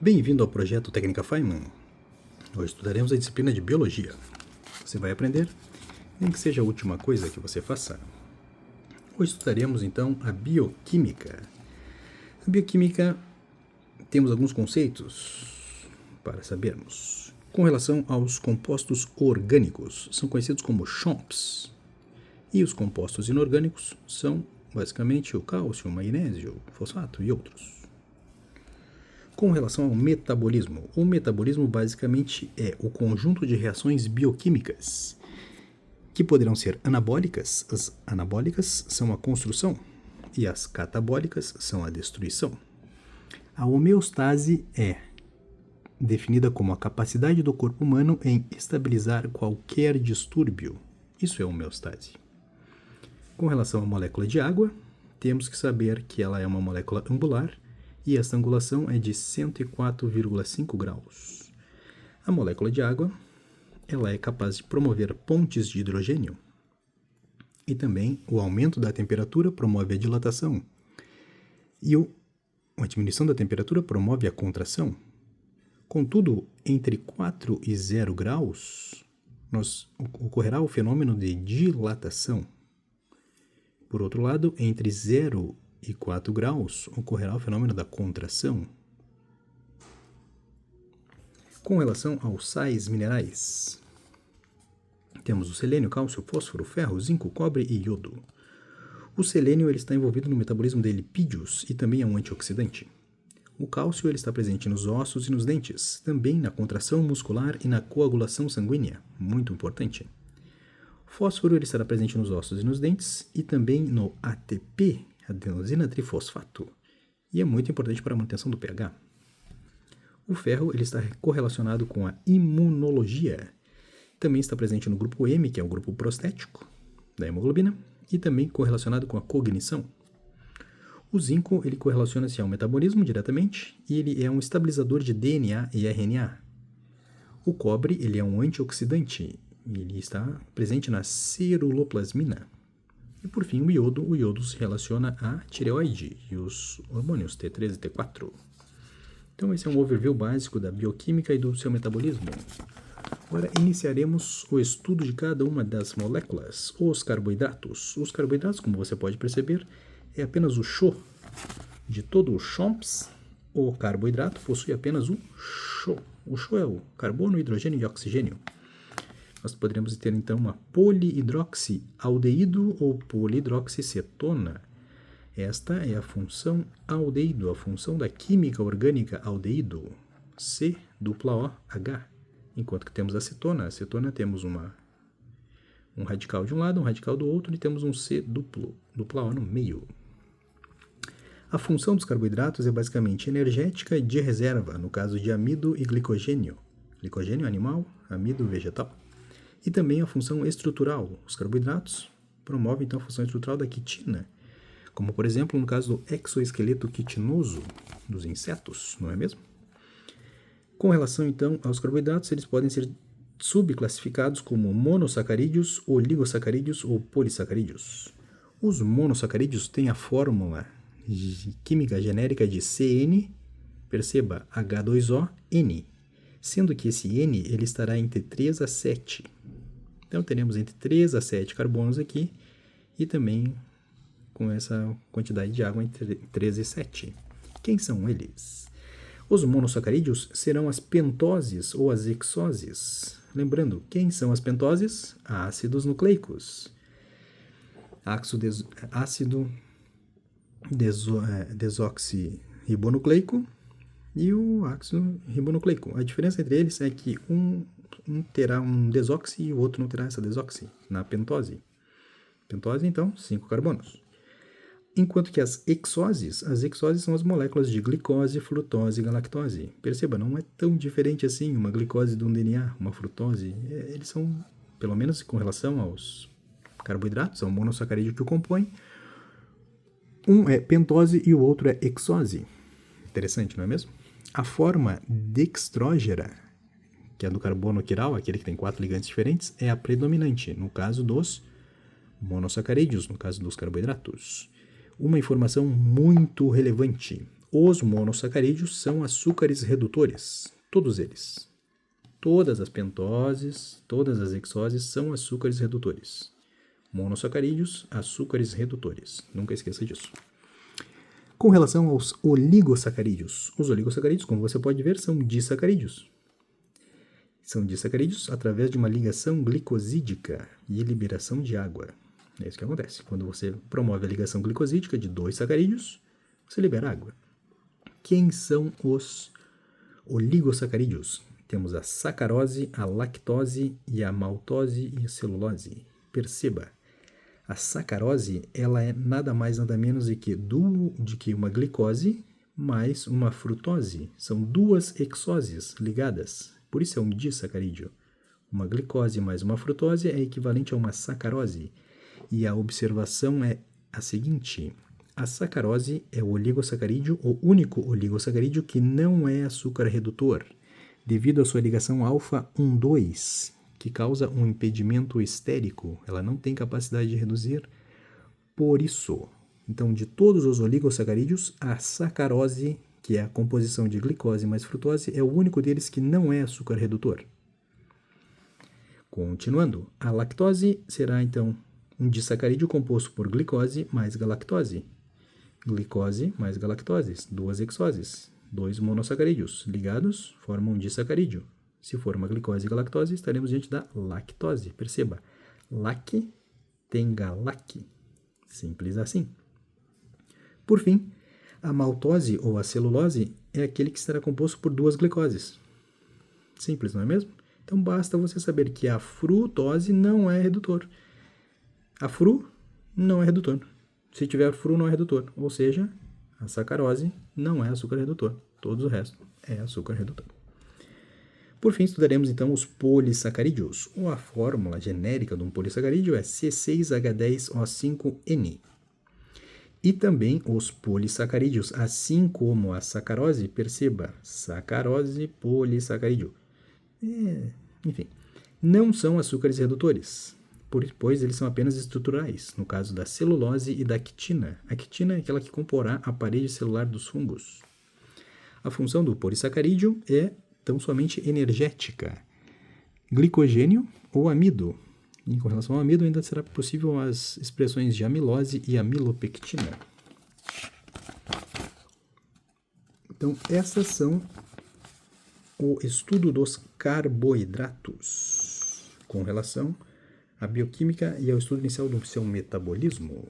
Bem-vindo ao projeto Técnica Feynman. Hoje estudaremos a disciplina de Biologia. Você vai aprender, nem que seja a última coisa que você faça. Hoje estudaremos, então, a bioquímica. A bioquímica, temos alguns conceitos para sabermos. Com relação aos compostos orgânicos, são conhecidos como CHOMPs. E os compostos inorgânicos são, basicamente, o cálcio, o magnésio, o fosfato e outros. Com relação ao metabolismo, o metabolismo basicamente é o conjunto de reações bioquímicas que poderão ser anabólicas. As anabólicas são a construção e as catabólicas são a destruição. A homeostase é definida como a capacidade do corpo humano em estabilizar qualquer distúrbio. Isso é homeostase. Com relação à molécula de água, temos que saber que ela é uma molécula angular e essa angulação é de 104,5 graus. A molécula de água, ela é capaz de promover pontes de hidrogênio e também o aumento da temperatura promove a dilatação e a diminuição da temperatura promove a contração. Contudo, entre 4 e 0 graus, ocorrerá o fenômeno de dilatação. Por outro lado, entre 0 e 4 graus, ocorrerá o fenômeno da contração. Com relação aos sais minerais, temos o selênio, cálcio, fósforo, ferro, zinco, cobre e iodo. O selênio ele está envolvido no metabolismo de lipídios e também é um antioxidante. O cálcio ele está presente nos ossos e nos dentes, também na contração muscular e na coagulação sanguínea, muito importante. O fósforo ele estará presente nos ossos e nos dentes e também no ATP, adenosina trifosfato, e é muito importante para a manutenção do pH. O ferro ele está correlacionado com a imunologia. Também está presente no grupo M, que é o grupo prostético da hemoglobina, e também correlacionado com a cognição. O zinco ele correlaciona-se ao metabolismo diretamente e ele é um estabilizador de DNA e RNA. O cobre ele é um antioxidante e ele está presente na ceruloplasmina. E por fim, o iodo se relaciona à tireoide e os hormônios T3 e T4. Então esse é um overview básico da bioquímica e do seu metabolismo. Agora iniciaremos o estudo de cada uma das moléculas, os carboidratos. Os carboidratos, como você pode perceber, é apenas o CHO. De todo o CHOMPs, o carboidrato possui apenas o CHO. O CHO é o carbono, hidrogênio e oxigênio. Nós poderíamos ter, então, uma polihidroxialdeído ou polihidroxicetona. Esta é a função aldeído, a função da química orgânica aldeído, COOH. Enquanto que temos a cetona. A cetona temos um radical de um lado, um radical do outro, e temos um C dupla O no meio. A função dos carboidratos é basicamente energética e de reserva, no caso de amido e glicogênio. Glicogênio animal, amido vegetal. E também a função estrutural. Os carboidratos promovem, então, a função estrutural da quitina, como, por exemplo, no caso do exoesqueleto quitinoso dos insetos, não é mesmo? Com relação, então, aos carboidratos, eles podem ser subclassificados como monossacarídeos, oligosacarídeos ou polissacarídeos. Os monossacarídeos têm a fórmula química genérica de CN, perceba, H2O, sendo que esse N ele estará entre 3 a 7. Então, teremos entre 3 a 7 carbonos aqui e também com essa quantidade de água entre 3 e 7. Quem são eles? Os monossacarídeos serão as pentoses ou as hexoses. Lembrando, quem são as pentoses? Ácidos nucleicos. Ácido desoxirribonucleico e o ácido ribonucleico. A diferença entre eles é que um terá um desoxi e o outro não terá essa desoxi na pentose. Pentose, então, 5 carbonos. Enquanto que as hexoses são as moléculas de glicose, frutose e galactose. Perceba, não é tão diferente assim uma glicose de um DNA, uma frutose. Eles são, pelo menos com relação aos carboidratos, ao monossacarídeo que o compõe, um é pentose e o outro é hexose. Interessante, não é mesmo? A forma dextrógera, que é do carbono quiral, aquele que tem 4 ligantes diferentes, é a predominante, no caso dos monossacarídeos, no caso dos carboidratos. Uma informação muito relevante. Os monossacarídeos são açúcares redutores, todos eles. Todas as pentoses, todas as hexoses são açúcares redutores. Monossacarídeos, açúcares redutores. Nunca esqueça disso. Com relação aos oligosacarídeos, os oligosacarídeos, como você pode ver, são disacarídeos. São disacarídeos através de uma ligação glicosídica e liberação de água. É isso que acontece. Quando você promove a ligação glicosídica de 2 sacarídeos, você libera água. Quem são os oligosacarídeos? Temos a sacarose, a lactose e a maltose e a celulose. Perceba, a sacarose ela é nada mais nada menos do que uma glicose mais uma frutose. São 2 hexoses ligadas, por isso é um disacarídeo. Uma glicose mais uma frutose é equivalente a uma sacarose. E a observação é a seguinte: a sacarose é o oligosacarídeo, o único oligosacarídeo que não é açúcar redutor, devido à sua ligação alfa-1,2, que causa um impedimento estérico. Ela não tem capacidade de reduzir. Por isso, então, de todos os oligosacarídeos, a sacarose, que é a composição de glicose mais frutose, é o único deles que não é açúcar redutor. Continuando, a lactose será, então, um disacarídeo composto por glicose mais galactose. Glicose mais galactose, 2 hexoses. 2 monossacarídeos ligados formam um disacarídeo. Se for uma glicose e galactose, estaremos diante da lactose. Perceba, lac tem galac. Simples assim. Por fim, a maltose ou a celulose é aquele que será composto por 2 glicoses. Simples, não é mesmo? Então basta você saber que a frutose não é redutor. A fru não é redutor. Se tiver fru, não é redutor. Ou seja, a sacarose não é açúcar redutor. Todo o resto é açúcar redutor. Por fim, estudaremos então os polissacarídeos. A fórmula genérica de um polissacarídeo é C6H10O5N. E também os polissacarídeos, assim como a sacarose, perceba, sacarose, polissacarídeo. Enfim, não são açúcares redutores, pois eles são apenas estruturais, no caso da celulose e da quitina. A quitina é aquela que comporá a parede celular dos fungos. A função do polissacarídeo é tão somente energética, glicogênio ou amido. E com relação ao amido, ainda será possível as expressões de amilose e amilopectina. Então, essas são o estudo dos carboidratos com relação à bioquímica e ao estudo inicial do seu metabolismo.